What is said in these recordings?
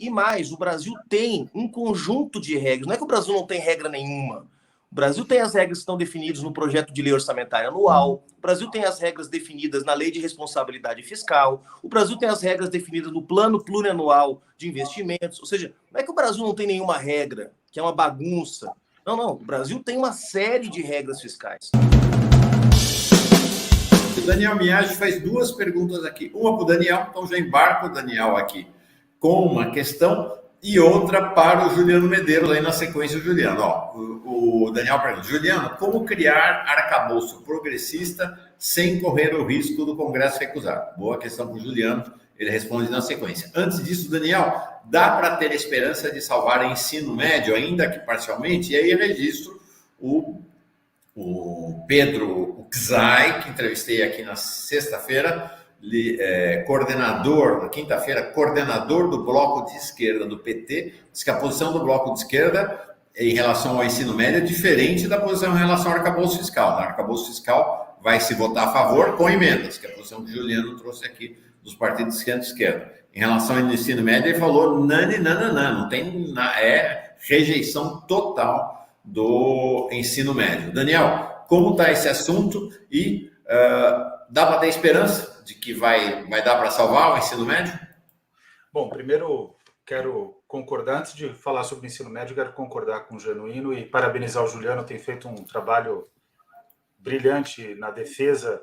E mais, o Brasil tem um conjunto de regras. Não é que o Brasil não tem regra nenhuma. O Brasil tem as regras que estão definidas no projeto de lei orçamentária anual. O Brasil tem as regras definidas na lei de responsabilidade fiscal. O Brasil tem as regras definidas no plano plurianual de investimentos. Ou seja, não é que o Brasil não tem nenhuma regra, que é uma bagunça. Não, não. O Brasil tem uma série de regras fiscais. O Daniel Miage faz duas perguntas aqui. Uma para o Daniel, então já embarca o Daniel aqui com uma questão e outra para o Juliano Medeiros, aí na sequência o Juliano. Ó, o Daniel pergunta: Juliano, como criar arcabouço progressista sem correr o risco do Congresso recusar? Boa questão para o Juliano, ele responde na sequência. Antes disso, Daniel, dá para ter esperança de salvar o ensino médio, ainda que parcialmente? E aí eu registro o Pedro Uczai, que entrevistei aqui na sexta-feira, coordenador, na quinta-feira, coordenador do bloco de esquerda do PT, diz que a posição do bloco de esquerda em relação ao ensino médio é diferente da posição em relação ao arcabouço fiscal. No arcabouço fiscal vai se votar a favor com emendas, que é a posição que o Juliano trouxe aqui dos partidos de esquerda. Em relação ao ensino médio, ele falou não tem, rejeição total do ensino médio. Daniel, como está esse assunto e dá para ter esperança de que vai dar para salvar o ensino médio? Bom, primeiro quero concordar, antes de falar sobre o ensino médio, quero concordar com o Genuíno e parabenizar o Juliano, tem feito um trabalho brilhante na defesa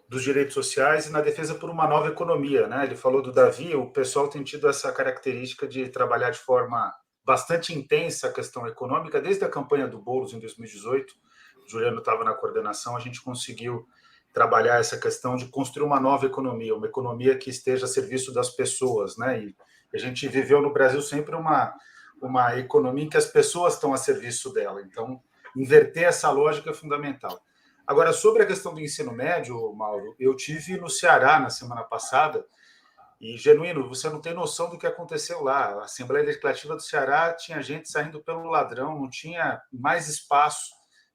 dos direitos sociais e na defesa por uma nova economia, né? Ele falou do Davi, o pessoal tem tido essa característica de trabalhar de forma bastante intensa a questão econômica, desde a campanha do Boulos em 2018, o Juliano estava na coordenação, a gente conseguiu trabalhar essa questão de construir uma nova economia, uma economia que esteja a serviço das pessoas, né? E a gente viveu no Brasil sempre uma economia em que as pessoas estão a serviço dela. Então, inverter essa lógica é fundamental. Agora, sobre a questão do ensino médio, Mauro, eu tive no Ceará na semana passada e, Genuíno, você não tem noção do que aconteceu lá. A Assembleia Legislativa do Ceará tinha gente saindo pelo ladrão, não tinha mais espaço,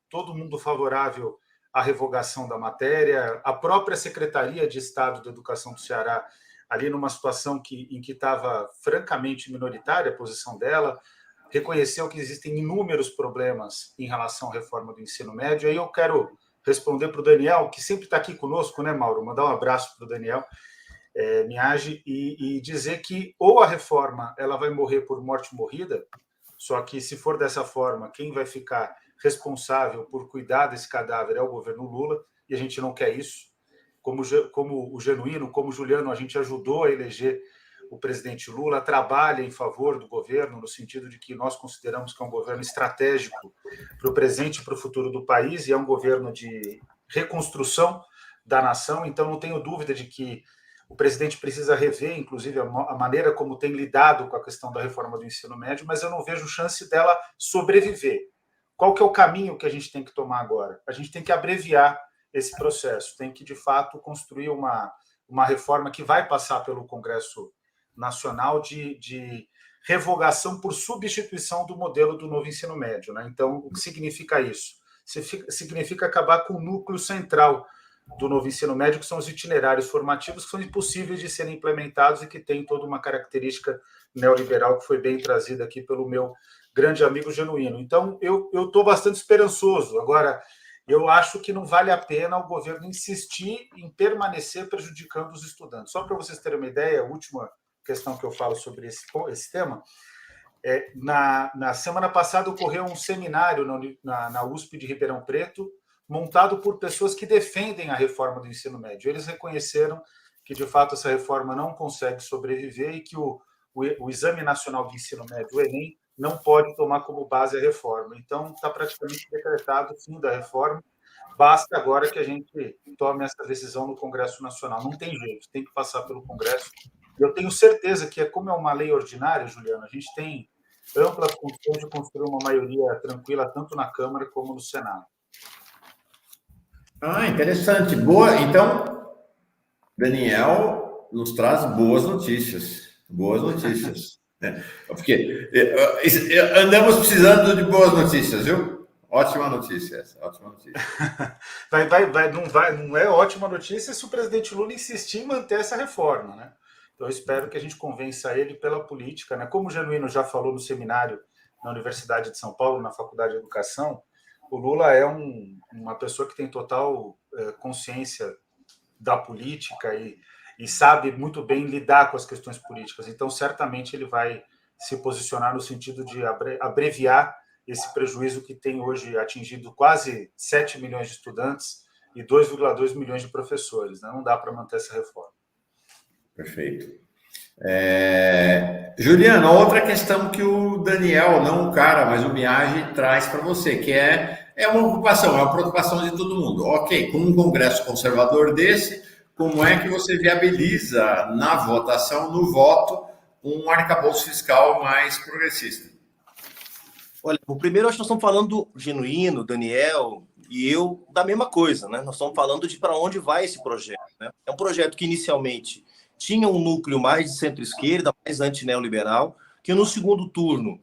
todo mundo favorável à revogação da matéria, a própria Secretaria de Estado da Educação do Ceará, ali numa situação em que estava francamente minoritária a posição dela, reconheceu que existem inúmeros problemas em relação à reforma do ensino médio. Aí eu quero responder para o Daniel, que sempre está aqui conosco, né, Mauro? Mandar um abraço para o Daniel Miage e dizer que ou a reforma ela vai morrer por morte morrida, só que se for dessa forma, quem vai ficar responsável por cuidar desse cadáver é o governo Lula, e a gente não quer isso. Como o Genuíno, como o Juliano, a gente ajudou a eleger o presidente Lula, trabalha em favor do governo, no sentido de que nós consideramos que é um governo estratégico para o presente e para o futuro do país, e é um governo de reconstrução da nação, então não tenho dúvida de que o presidente precisa rever, inclusive, a maneira como tem lidado com a questão da reforma do ensino médio, mas eu não vejo chance dela sobreviver. Qual que é o caminho que a gente tem que tomar agora? A gente tem que abreviar esse processo, tem que, de fato, construir uma reforma que vai passar pelo Congresso Nacional de revogação por substituição do modelo do novo ensino médio, né? Então, o que significa isso? Significa acabar com o núcleo central do novo ensino médio, que são os itinerários formativos, que são impossíveis de serem implementados e que têm toda uma característica neoliberal que foi bem trazida aqui pelo meu grande amigo Genuíno. Então, eu estou bastante esperançoso. Agora, eu acho que não vale a pena o governo insistir em permanecer prejudicando os estudantes. Só para vocês terem uma ideia, a última questão que eu falo sobre esse tema, na semana passada ocorreu um seminário na USP de Ribeirão Preto, montado por pessoas que defendem a reforma do ensino médio. Eles reconheceram que, de fato, essa reforma não consegue sobreviver e que o Exame Nacional de Ensino Médio, o Enem, não pode tomar como base a reforma. Então, está praticamente decretado o fim da reforma. Basta agora que a gente tome essa decisão no Congresso Nacional. Não tem jeito, tem que passar pelo Congresso. Eu tenho certeza que, como é uma lei ordinária, Juliano, a gente tem amplas condições de construir uma maioria tranquila, tanto na Câmara como no Senado. Interessante. Boa. Então, Daniel nos traz boas notícias. Boas notícias. Porque andamos precisando de boas notícias, viu? Ótima notícia essa, ótima notícia. Não é ótima notícia se o presidente Lula insistir em manter essa reforma, né? Eu espero que a gente convença ele pela política, né? Como o Genuíno já falou no seminário na Universidade de São Paulo, na Faculdade de Educação, o Lula é uma pessoa que tem total consciência da política e sabe muito bem lidar com as questões políticas. Então, certamente, ele vai se posicionar no sentido de abreviar esse prejuízo que tem hoje atingido quase 7 milhões de estudantes e 2,2 milhões de professores. Né? Não dá para manter essa reforma. Perfeito. Juliano, outra questão que o Daniel, não o cara, mas o Miage traz para você, que é uma preocupação de todo mundo. Ok, com um congresso conservador desse, como é que você viabiliza na votação, no voto, um arcabouço fiscal mais progressista? Olha, o primeiro, acho que nós estamos falando do Genuíno, Daniel e eu, da mesma coisa, né? Nós estamos falando de para onde vai esse projeto, né? É um projeto que inicialmente tinha um núcleo mais de centro-esquerda, mais anti-neoliberal, que no segundo turno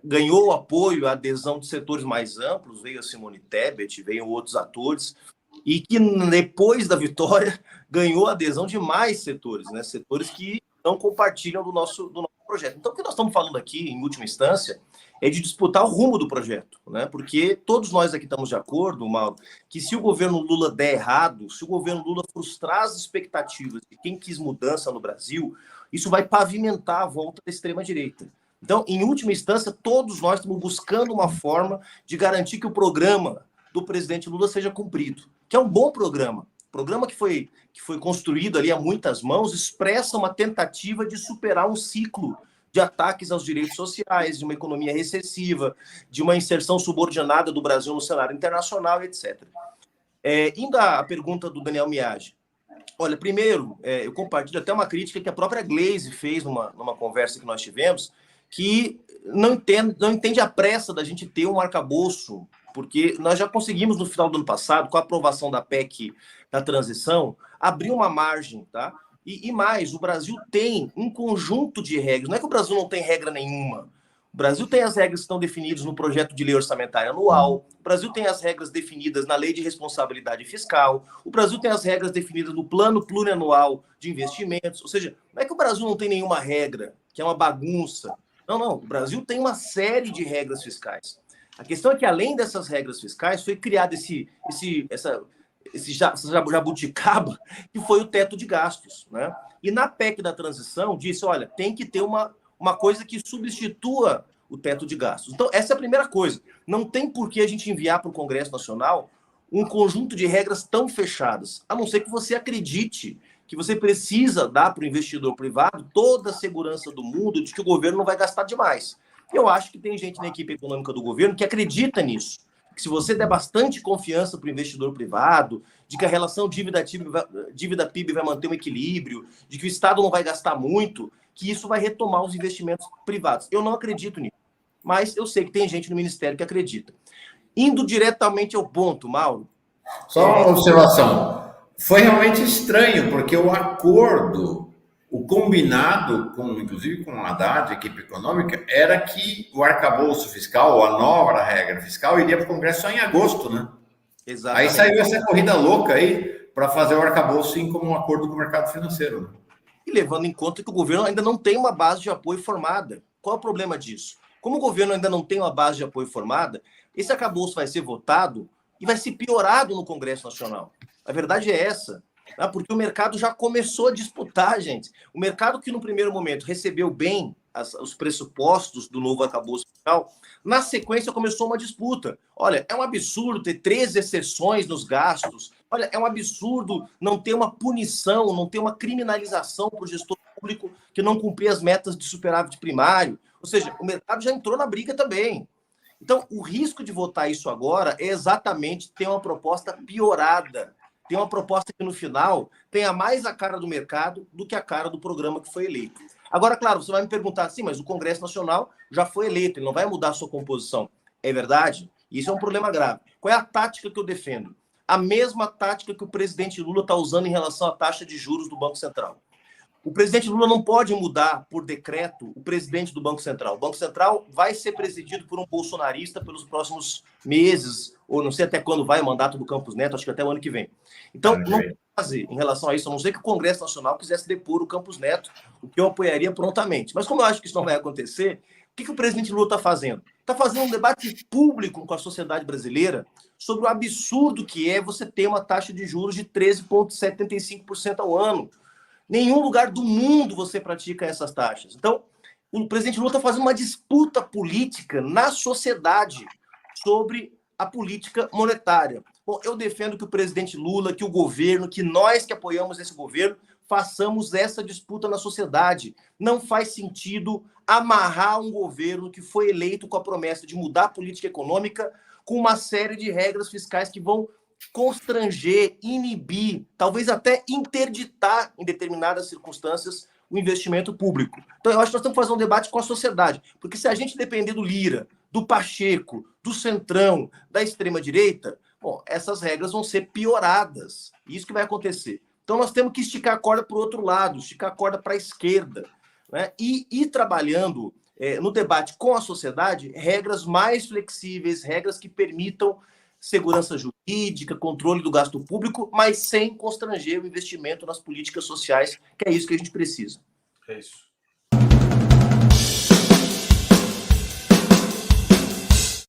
ganhou o apoio, a adesão de setores mais amplos, veio a Simone Tebet, veio outros atores, e que depois da vitória ganhou a adesão de mais setores, né? Setores que não compartilham do nosso projeto. Então, o que nós estamos falando aqui, em última instância, é de disputar o rumo do projeto, né? Porque todos nós aqui estamos de acordo, Mauro, que se o governo Lula der errado, se o governo Lula frustrar as expectativas de quem quis mudança no Brasil, isso vai pavimentar a volta da extrema-direita. Então, em última instância, todos nós estamos buscando uma forma de garantir que o programa do presidente Lula seja cumprido, que é um bom programa. O programa que foi construído ali a muitas mãos expressa uma tentativa de superar um ciclo de ataques aos direitos sociais, de uma economia recessiva, de uma inserção subordinada do Brasil no cenário internacional, etc. Indo à pergunta do Daniel Miage. Olha, primeiro, eu compartilho até uma crítica que a própria Glaze fez numa conversa que nós tivemos, que não entende a pressa da gente ter um arcabouço, porque nós já conseguimos, no final do ano passado, com a aprovação da PEC da transição, abrir uma margem, tá? E mais, o Brasil tem um conjunto de regras. Não é que o Brasil não tem regra nenhuma. O Brasil tem as regras que estão definidas no projeto de lei orçamentária anual. O Brasil tem as regras definidas na lei de responsabilidade fiscal. O Brasil tem as regras definidas no plano plurianual de investimentos. Ou seja, não é que o Brasil não tem nenhuma regra, que é uma bagunça. Não. O Brasil tem uma série de regras fiscais. A questão é que, além dessas regras fiscais, foi criado essa jabuticaba, que foi o teto de gastos, né? E na PEC da transição disse, olha, tem que ter uma coisa que substitua o teto de gastos. Então, essa é a primeira coisa. Não tem por que a gente enviar para o Congresso Nacional um conjunto de regras tão fechadas, a não ser que você acredite que você precisa dar para o investidor privado toda a segurança do mundo de que o governo não vai gastar demais. Eu acho que tem gente na equipe econômica do governo que acredita nisso. Que se você der bastante confiança para o investidor privado, de que a relação dívida-PIB vai manter um equilíbrio, de que o Estado não vai gastar muito, que isso vai retomar os investimentos privados. Eu não acredito nisso, mas eu sei que tem gente no Ministério que acredita. Indo diretamente ao ponto, Mauro. Só uma observação. Foi realmente estranho, porque o acordo, o combinado, inclusive com o Haddad, a equipe econômica, era que o arcabouço fiscal, ou a nova regra fiscal, iria para o Congresso só em agosto, né? Exatamente. Aí saiu essa corrida louca aí para fazer o arcabouço em como um acordo com o mercado financeiro. Né? E levando em conta que o governo ainda não tem uma base de apoio formada. Qual é o problema disso? Como o governo ainda não tem uma base de apoio formada, esse arcabouço vai ser votado e vai ser piorado no Congresso Nacional. A verdade é essa. Porque o mercado já começou a disputar, gente. O mercado que, no primeiro momento, recebeu bem os pressupostos do novo arcabouço fiscal, na sequência começou uma disputa. Olha, é um absurdo ter 13 exceções nos gastos. Olha, é um absurdo não ter uma punição, não ter uma criminalização para o gestor público que não cumprir as metas de superávit primário. Ou seja, o mercado já entrou na briga também. Então, o risco de votar isso agora é exatamente ter uma proposta piorada. Tem uma proposta que, no final, tenha mais a cara do mercado do que a cara do programa que foi eleito. Agora, claro, você vai me perguntar assim, mas o Congresso Nacional já foi eleito, ele não vai mudar a sua composição. É verdade? Isso é um problema grave. Qual é a tática que eu defendo? A mesma tática que o presidente Lula está usando em relação à taxa de juros do Banco Central. O presidente Lula não pode mudar, por decreto, o presidente do Banco Central. O Banco Central vai ser presidido por um bolsonarista pelos próximos meses, ou não sei até quando vai o mandato do Campos Neto, acho que até o ano que vem. Então, não pode base em relação a isso, a não ser que o Congresso Nacional quisesse depor o Campos Neto, o que eu apoiaria prontamente. Mas como eu acho que isso não vai acontecer, o que o presidente Lula está fazendo? Está fazendo um debate público com a sociedade brasileira sobre o absurdo que é você ter uma taxa de juros de 13,75% ao ano. Nenhum lugar do mundo você pratica essas taxas. Então, o presidente Lula está fazendo uma disputa política na sociedade sobre a política monetária. Bom, eu defendo que o presidente Lula, que o governo, que nós que apoiamos esse governo, façamos essa disputa na sociedade. Não faz sentido amarrar um governo que foi eleito com a promessa de mudar a política econômica com uma série de regras fiscais que vão constranger, inibir, talvez até interditar, em determinadas circunstâncias, o investimento público. Então, eu acho que nós temos que fazer um debate com a sociedade, porque se a gente depender do Lira, do Pacheco, do Centrão, da extrema-direita, bom, essas regras vão ser pioradas. Isso que vai acontecer. Então, nós temos que esticar a corda para o outro lado, esticar a corda para a esquerda, né? E ir trabalhando no debate com a sociedade regras mais flexíveis, regras que permitam segurança jurídica, controle do gasto público, mas sem constranger o investimento nas políticas sociais, que é isso que a gente precisa. É isso.